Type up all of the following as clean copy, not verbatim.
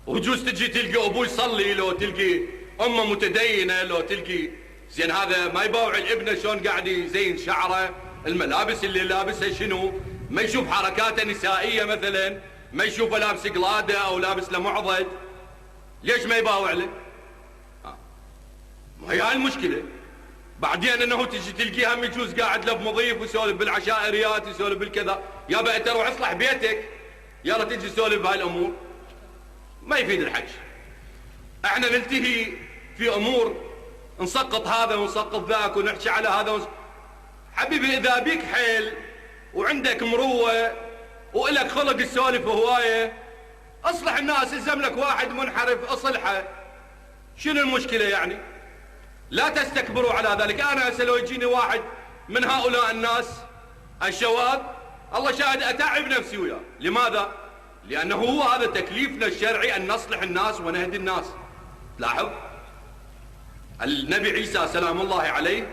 وجوز تجي تلقي ابوي يصلي، لو تلقي امه متدينه، لو تلقي زين هذا ما يباوع الابنه شلون قاعد يزين شعره، الملابس اللي لابسها شنو، ما يشوف حركاته نسائيه مثلا، ما يشوفه لابس قلاده او لابس له معضد، ليش ما يباوع له؟ ما هي هاي المشكله. بعدين انه تجي تلقيه هم يجوز قاعد له بمضيف ويسولف بالعشائريات ويسولف بالكذا، يابا انت روح اصلح بيتك، يلا تجي تسولف بهاي الامور، ما يفيد الحكي. احنا نلتهي في امور، نسقط هذا ونسقط ذاك ونحكي على هذا حبيبي اذا بيك حيل وعندك مروه والك خلق السولف هوايه، اصلح الناس. الزم لك واحد منحرف اصلحه، شنو المشكله يعني؟ لا تستكبروا على ذلك. انا هسه لو يجيني واحد من هؤلاء الناس الشواذ، الله شاهد اتعب نفسي وياه. لماذا؟ لانه هو هذا تكليفنا الشرعي، ان نصلح الناس ونهدي الناس. لاحظ النبي عيسى سلام الله عليه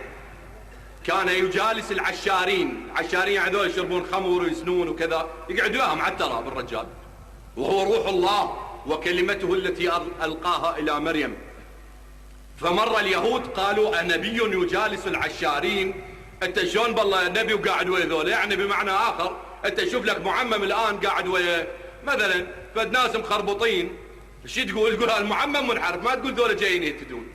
كان يجالس العشارين، العشارين هذول يشربون خمر ويسنون وكذا، يقعد وياهم على التراب الرجال، وهو روح الله وكلمته التي القاها الى مريم. فمر اليهود قالوا أنبي يجالس العشارين، انت شلون بالله نبي وقاعد ويا ذولا؟ يعني بمعنى اخر انت شوف لك معمم الان قاعد ويا مثلا فد ناس مخربطين، شو تقول؟ تقول المعمم منحرف، ما تقول ذولا جايين يهتدون.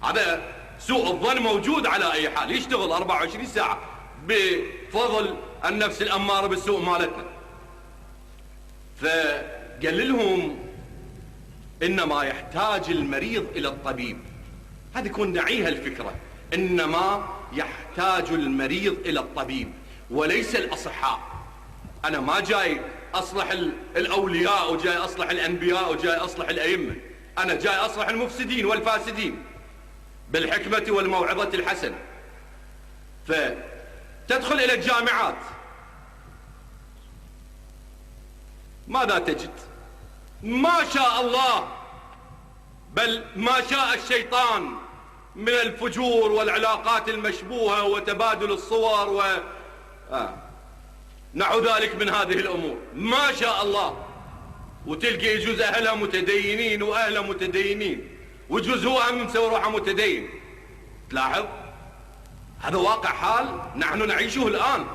هذا سوء الظن موجود على اي حال، يشتغل 24 ساعه بفضل النفس الاماره بالسوء مالتنا. فقال لهم انما يحتاج المريض الى الطبيب. هذه كون نعيها الفكره، انما يحتاج المريض الى الطبيب وليس الاصحاء. انا ما جاي اصلح الاولياء وجاي اصلح الانبياء وجاي اصلح الائمه، انا جاي اصلح المفسدين والفاسدين بالحكمه والموعظه الحسنه. فتدخل الى الجامعات، ماذا تجد؟ ما شاء الله بل ما شاء الشيطان من الفجور والعلاقات المشبوهة وتبادل الصور نحو ذلك من هذه الأمور، ما شاء الله. وتلقى يجوز أهلها متدينين وأهلها متدينين، ويجوز هو هم مسوي روحه متدين. تلاحظ هذا واقع حال نحن نعيشه الآن.